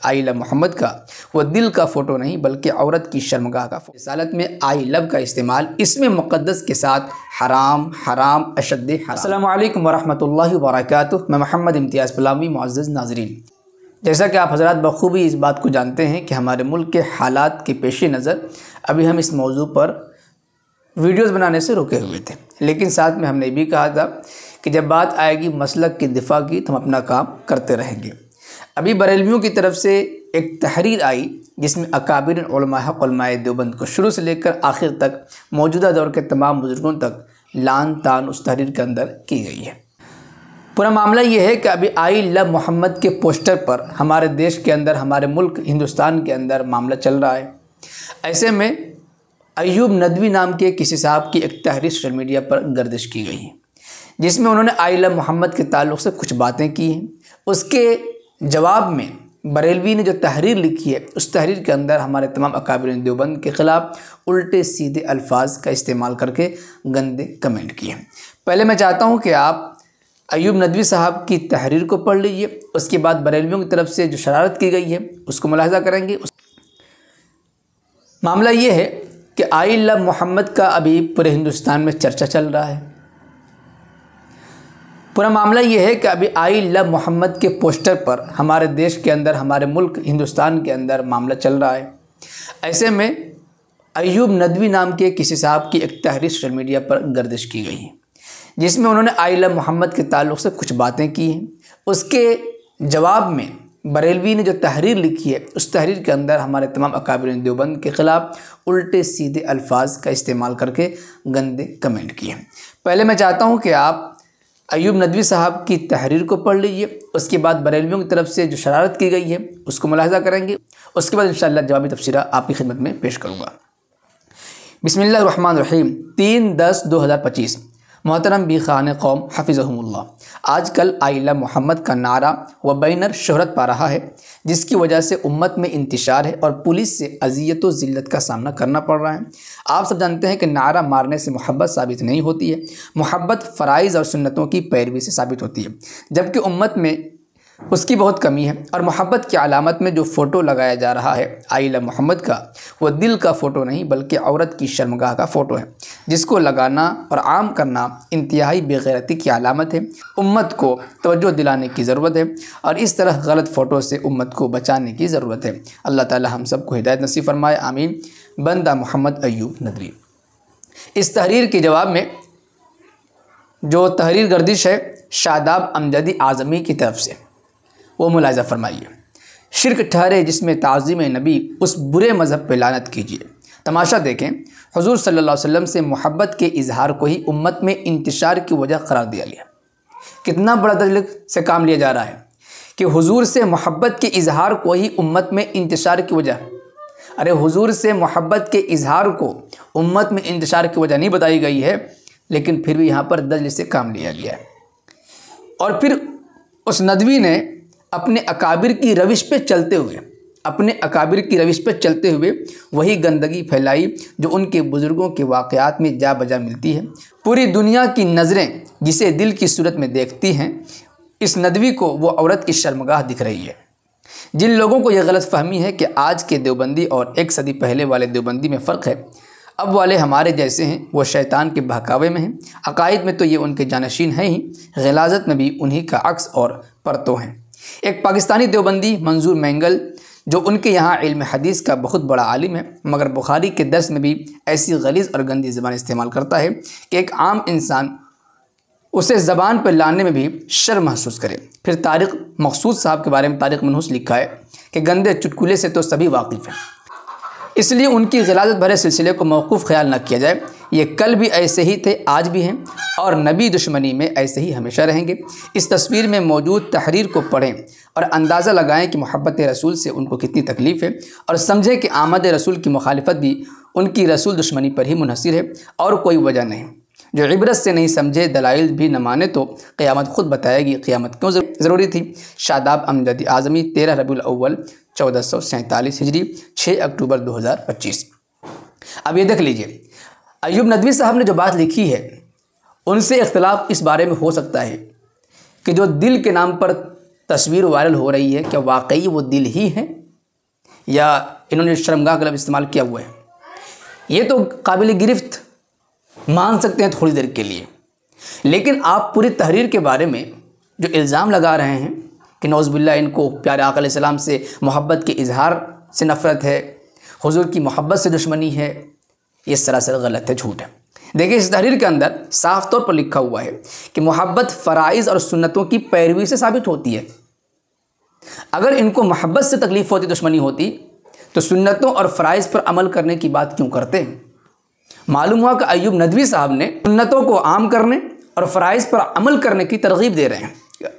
I love Mohammad का वो दिल का फ़ोटो नहीं बल्कि औरत की शर्मगाह का फ़ोटो। रिसालत में आई लव का इस्तेमाल इसमें मुक़द्दस के साथ हराम हराम अशद्द हराम। अस्सलामु अलैकुम वरहमतुल्लाहि वबरकातुहू। मैं मोहम्मद इम्तियाज़ पलामी। मुअज़्ज़ज़ नाज़रीन, जैसा कि आप हज़रात बखूबी इस बात को जानते हैं कि हमारे मुल्क के हालात के पेश नज़र अभी हम इस मौजू पर वीडियोज़ बनाने से रुके हुए थे, लेकिन साथ में हमने भी कहा था कि जब बात आएगी मसलक की दिफा की तो हम अपना काम करते रहेंगे। अभी बरेलवियों की तरफ से एक तहरीर आई जिसमें अकाबिर उलमाए देवबंद को शुरू से लेकर आखिर तक मौजूदा दौर के तमाम बुजुर्गों तक लान तान उस तहरीर के अंदर की गई है। पूरा मामला ये है कि अभी आई लव मोहम्मद के पोस्टर पर हमारे देश के अंदर, हमारे मुल्क हिंदुस्तान के अंदर मामला चल रहा है। ऐसे में अय्यूब नदवी नाम के किसी साहब की एक तहरीर सोशल मीडिया पर गर्दिश की गई है, जिसमें उन्होंने आई लव मोहम्मद के ताल्लुक़ से कुछ बातें की हैं। उसके जवाब में बरेलवी ने जो तहरीर लिखी है उस तहरीर के अंदर हमारे तमाम अकाबिर देवबंद के ख़िलाफ़ उल्टे सीधे अल्फाज का इस्तेमाल करके गंदे कमेंट किए हैं। पहले मैं चाहता हूँ कि आप अय्यूब नदवी साहब की तहरीर को पढ़ लीजिए, उसके बाद बरेलवियों की तरफ से जो शरारत की गई है उसको मुलाहिज़ा करेंगे। मामला ये है कि आई लव मोहम्मद का अभी पूरे हिंदुस्तान में चर्चा चल रहा है। पूरा मामला ये है कि अभी आई लव मोहम्मद के पोस्टर पर हमारे देश के अंदर, हमारे मुल्क हिंदुस्तान के अंदर मामला चल रहा है। ऐसे में अय्यूब नदवी नाम के किसी साहब की एक तहरीर सोशल मीडिया पर गर्दिश की गई है, जिसमें उन्होंने आई लव मोहम्मद के ताल्लुक़ से कुछ बातें की हैं। उसके जवाब में बरेलवी ने जो तहरीर लिखी है उस तहरीर के अंदर हमारे तमाम अकाबिर देवबंद के ख़िलाफ़ उल्टे सीधे अल्फाज का इस्तेमाल करके गंदे कमेंट किए हैं। पहले मैं चाहता हूं कि आप अय्यूब नदवी साहब की तहरीर को पढ़ लीजिए, उसके बाद बरेलवियों की तरफ से जो शरारत की गई है उसको मुलाहिज़ा करेंगे। उसके बाद इंशाअल्लाह जवाबी तफसीरा आपकी खिदमत में पेश करूँगा। बिस्मिल्लाहिर्रहमानिर्रहीम। 3/10/2025। मोहतरम बी खान कौम हफ़िज़हुमुल्लाह, आजकल आई लव मोहम्मद का नारा व बैनर शोहरत पा रहा है, जिसकी वजह से उम्मत में इंतशार है और पुलिस से अज़ियत व ज़िल्लत का सामना करना पड़ रहा है। आप सब जानते हैं कि नारा मारने से मोहब्बत साबित नहीं होती है, मोहब्बत फ़राइज़ और सुन्नतों की पैरवी से साबित होती है, जबकि उम्मत में उसकी बहुत कमी है। और मोहब्बत की अलामत में जो फ़ोटो लगाया जा रहा है आई लव मोहम्मद का, वो दिल का फ़ोटो नहीं बल्कि औरत की शर्मगाह का फ़ोटो है, जिसको लगाना और आम करना इंतहाई बेगैरती की अलामत है। उम्मत को तवज्जो दिलाने की ज़रूरत है और इस तरह गलत फ़ोटो से उम्मत को बचाने की ज़रूरत है। अल्लाह ताला हम सबको हिदायत नसीब फरमाए, आमीन। बंदा मोहम्मद अय्यूब नदवी। इस तहरीर के जवाब में जो तहरीर गर्दिश है शादाब अमजदी आज़मी की तरफ से, वो मुलाहिज़ा फरमाइए। शिरक ठहरे जिसमें ताज़ीम नबी, उस बुरे मज़हब पे लानत कीजिए। तमाशा देखें, हुज़ूर सल्लल्लाहु अलैहि वसल्लम से मोहब्बत के इजहार को ही उम्मत में इंतशार की वजह करार दिया गया। कितना बड़ा दर्जे से काम लिया जा रहा है कि हुज़ूर से मोहब्बत के इजहार को ही उम्मत में इंतशार की वजह। अरे हुज़ूर से मोहब्बत के इजहार को उम्मत में इंतशार की वजह नहीं बताई गई है, लेकिन फिर भी यहाँ पर दर्जे से काम लिया गया है। और फिर उस नदवी ने अपने अकाबिर की रविश पे चलते हुए वही गंदगी फैलाई जो उनके बुज़ुर्गों के वाक़यात में जा बजा मिलती है। पूरी दुनिया की नज़रें जिसे दिल की सूरत में देखती हैं, इस नदवी को वो औरत की शर्मगाह दिख रही है। जिन लोगों को यह गलत फहमी है कि आज के देवबंदी और एक सदी पहले वाले देवबंदी में फ़र्क है, अब वाले हमारे जैसे हैं, वो शैतान के बहकावे में हैं। अकायद में तो ये उनके जानशीन हैं ही, ग़लाज़त में भी उन्हीं का अक्स और परतों हैं। एक पाकिस्तानी देवबंदी मंजूर मैंगल, जो उनके यहाँ इल्म हदीस का बहुत बड़ा आलिम है, मगर बुखारी के दर्स में भी ऐसी गलीज़ और गंदी ज़बान इस्तेमाल करता है कि एक आम इंसान उसे ज़बान पर लाने में भी शर्म महसूस करे। फिर तारिक मकसूद साहब के बारे में तारिक मनहूस लिखा है कि गंदे चुटकुले से तो सभी वाकिफ़ हैं, इसलिए उनकी ग़लाज़त भरे सिलसिले को मौकूफ़ ख्याल न किया जाए। ये कल भी ऐसे ही थे, आज भी हैं और नबी दुश्मनी में ऐसे ही हमेशा रहेंगे। इस तस्वीर में मौजूद तहरीर को पढ़ें और अंदाज़ा लगाएं कि मोहब्बत रसूल से उनको कितनी तकलीफ़ है, और समझें कि आमद रसूल की मुखालिफत भी उनकी रसूल दुश्मनी पर ही मुनहसिर है और कोई वजह नहीं। जो इबरत से नहीं समझे, दलाइल भी न माने तो क़यामत खुद बताएगी क़यामत क्यों ज़रूरी थी। शादाब अमजदी आज़मी 13 रबीउल अव्वल 1447 हिजरी 6 अक्टूबर 2025। अब ये देख लीजिए, अय्यूब नदवी साहब ने जो बात लिखी है उनसे इख्तिलाफ इस बारे में हो सकता है कि जो दिल के नाम पर तस्वीर वायरल हो रही है क्या वाकई वो दिल ही है या इन्होंने शर्मगाह का लफ्ज़ इस्तेमाल किया हुआ है, ये तो काबिल गिरफ्त मान सकते हैं थोड़ी देर के लिए, लेकिन आप पूरी तहरीर के बारे में जो इल्ज़ाम लगा रहे हैं कि नौज़ुबिल्लाह इनको प्यारे आका अलैहिस्सलाम से मोहब्बत के इजहार से नफ़रत है, हुज़ूर की मोहब्बत से दुश्मनी है, ये सरासर गलत है, झूठ है। देखिए, इस तहरीर के अंदर साफ़ तौर पर लिखा हुआ है कि मोहब्बत फ़राइज़ और सुन्नतों की पैरवी से साबित होती है। अगर इनको मोहब्बत से तकलीफ़ होती, दुश्मनी होती, तो सुन्नतों और फ़राइज़ पर अमल करने की बात क्यों करते हैं? मालूम हुआ कि अय्यूब नदवी साहब ने सुन्नतों को आम करने और फ़राइज़ पर अमल करने की तरगीब दे रहे हैं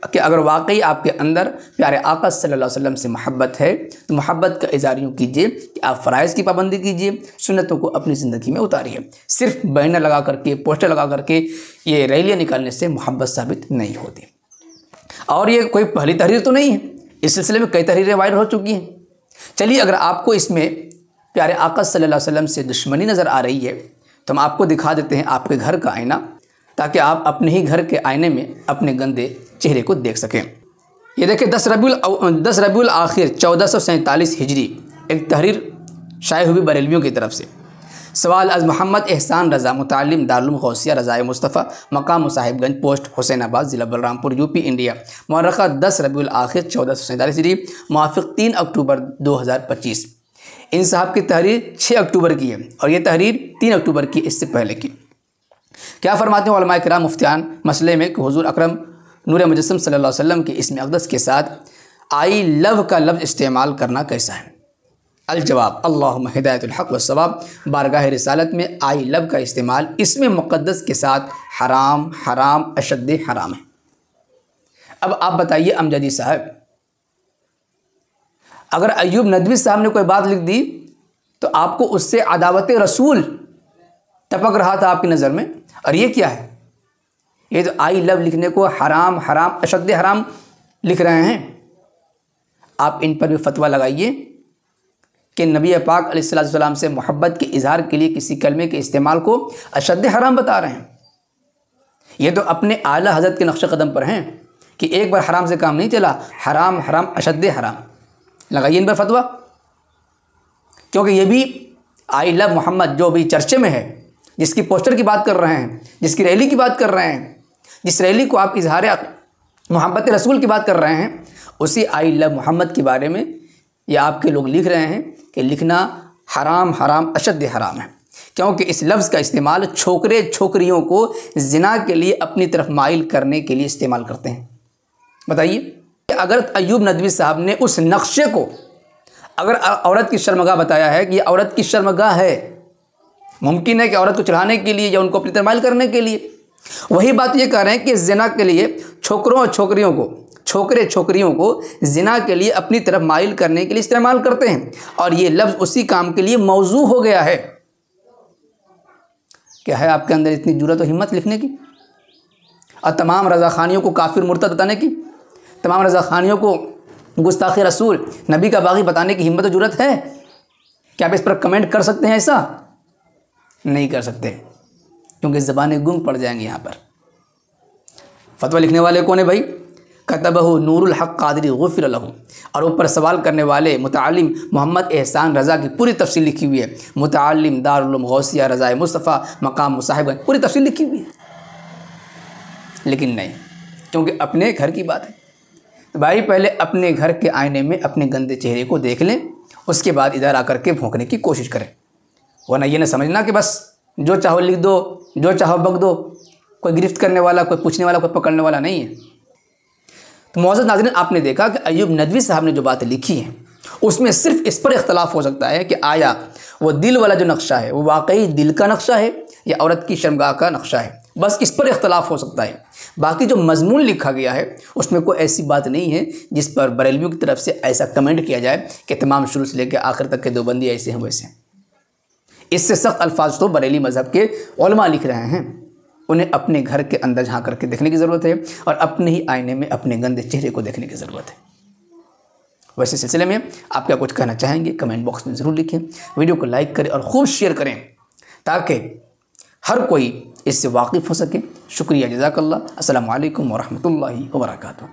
कि अगर वाकई आपके अंदर प्यारे आका सल्लल्लाहु अलैहि वसल्लम से मोहब्बत है तो मोहब्बत का इज़हार यूँ कीजिए कि आप फ़राइज़ की पाबंदी कीजिए, सुन्नतों को अपनी ज़िंदगी में उतारिए। सिर्फ बैनर लगा करके, पोस्टर लगा करके ये रैलियाँ निकालने से मोहब्बत साबित नहीं होती। और ये कोई पहली तहरीर तो नहीं है, इस सिलसिले में कई तहरीरें वायरल हो चुकी हैं। चलिए, अगर आपको इसमें प्यारे आका सल्लल्लाहु अलैहि वसल्लम से दुश्मनी नज़र आ रही है तो हम आपको दिखा देते हैं आपके घर का आईना, ताकि आप अपने ही घर के आईने में अपने गंदे चेहरे को देख सकें। ये देखिए, 10 रबीउल आखिर 1447 हिजरी एक तहरीर शाये हुई बरेलवियों की तरफ से। सवाल अज़ मोहम्मद एहसान रज़ा, मुतालिम दारुल गौसिया रज़ाए मुस्तफ़ा, मकाम साहिबगंज, पोस्ट हुसैनाबाद, ज़िला बलरामपुर, यूपी, इंडिया। मौरख़ा 10 रबीउल आखिर 1447 हिजरी, मुआफ़िक़ 3 अक्टूबर 2025। इन साहब की तहरीर 6 अक्टूबर की है और ये तहरीर 3 अक्टूबर की, इससे पहले की। क्या फरमाते हैं उलमाए किराम मुफ्तियान मसले में कि हुज़ूर अकरम नूर मुजस्सम सल्लल्लाहु अलैहि वसल्लम के इस्म अक़दस के साथ आई लव का लफ्ज़ इस्तेमाल करना कैसा है? अल-जवाब, अल्लाहुम्मा हिदायतुल हक़ व सवाब। बारगाह रिसालत में आई लव का इस्तेमाल इस्म मुक़द्दस के साथ हराम, हराम, अशद्दे हराम है। अब आप बताइए अमजदी साहब, अगर अय्यूब नदवी साहब ने कोई बात लिख दी तो आपको उससे अदावत रसूल टपक रहा था आपकी नज़र में, और ये क्या है? ये तो आई लव लिखने को हराम, हराम, अशद्दे हराम लिख रहे हैं। आप इन पर भी फतवा लगाइए कि नबी पाक अलैहिस्सलाम से मोहब्बत के इजहार के लिए किसी कलमे के इस्तेमाल को अशद्दे हराम बता रहे हैं। ये तो अपने आला हज़रत के नक्श कदम पर हैं कि एक बार हराम से काम नहीं चला, हराम, हराम, अशद्दे हराम। लगाइए इन पर फतवा, क्योंकि ये भी आई लव मोहम्मद जो भी चर्चे में है, जिसकी पोस्टर की बात कर रहे हैं, जिसकी रैली की बात कर रहे हैं, जिस रैली को आप इजहार मोहब्बत रसूल की बात कर रहे हैं, उसी आई लव मोहम्मद के बारे में ये आपके लोग लिख रहे हैं कि लिखना हराम, हराम, अशद्द हराम है, क्योंकि इस लफ्ज़ का इस्तेमाल छोकरे छोकरियों को ज़िना के लिए अपनी तरफ माइल करने के लिए इस्तेमाल करते हैं। बताइए, अगर अय्यूब नदवी साहब ने उस नक्शे को अगर औरत की शर्मगाह बताया है कि ये औरत की शर्मगाह है, मुमकिन है कि औरत को चढ़ाने के लिए या उनको अपनी तरफ माइल करने के लिए, वही बात ये कह रहे हैं कि ज़िना के लिए छोकरों और छोकरियों को, छोकरे छोकरियों को ज़िना के लिए अपनी तरफ माइल करने के लिए इस्तेमाल करते हैं, और ये लफ्ज़ उसी काम के लिए मौजू हो गया है। क्या है आपके अंदर इतनी जुर्रत और हिम्मत लिखने की, और तमाम रज़ाख़ानियों को काफिर मुर्तद बताने की, तमाम रज़ाख़ानियों को गुस्ताख़ी रसूल, नबी का बागी बताने की हिम्मत और जुर्रत है? क्या आप इस पर कमेंट कर सकते हैं? ऐसा नहीं कर सकते, क्योंकि ज़बानें गुंग पड़ जाएंगी। यहाँ पर फतवा लिखने वाले कौन है भाई? कतबहु नूरुल हक़ क़ादरी गुफ़िर लहू, और ऊपर सवाल करने वाले मुतालिम मोहम्मद एहसान रज़ा की पूरी तफसील लिखी हुई है। मुतालिम दारुल गौसिया रज़ाए मुस्तफ़ा, मकाम साहिबगंज, पूरी तफसील लिखी हुई है। लेकिन नहीं, क्योंकि अपने घर की बात है। तो भाई पहले अपने घर के आईने में अपने गंदे चेहरे को देख लें, उसके बाद इधर आकर के भौंकने की कोशिश करें। वरना ये ना समझना कि बस जो चाहो लिख दो, जो चाहो बक दो, कोई गिरफ्त करने वाला, कोई पूछने वाला, कोई पकड़ने वाला नहीं है। तो मौजूद नाज़रीन, आपने देखा कि अय्यूब नदवी साहब ने जो बातें लिखी हैं उसमें सिर्फ इस पर इख्तलाफ हो सकता है कि आया वो दिल वाला जो नक्शा है वो वाकई दिल का नक्शा है या औरत की शर्मगाह का नक्शा है। बस इस पर इख्तलाफ हो सकता है। बाकी जो मजमून लिखा गया है उसमें कोई ऐसी बात नहीं है जिस पर बरेलवियों की तरफ से ऐसा कमेंट किया जाए कि तमाम शुरू से लेकर आखिर तक के देवबंदी ऐसे हैं वैसे हैं। इससे सख्त अल्फाज तो बरेली मज़हब के उलमा लिख रहे हैं। उन्हें अपने घर के अंदर झांक करके देखने की ज़रूरत है और अपने ही आईने में अपने गंदे चेहरे को देखने की ज़रूरत है। वैसे सिलसिले में आप क्या कुछ कहना चाहेंगे कमेंट बॉक्स में ज़रूर लिखें। वीडियो को लाइक करें और खूब शेयर करें ताकि हर कोई इससे वाकिफ़ हो सके। शुक्रिया, जज़ाकल्लाह। अस्सलामु अलैकुम व रहमतुल्लाहि व बरकातुहू।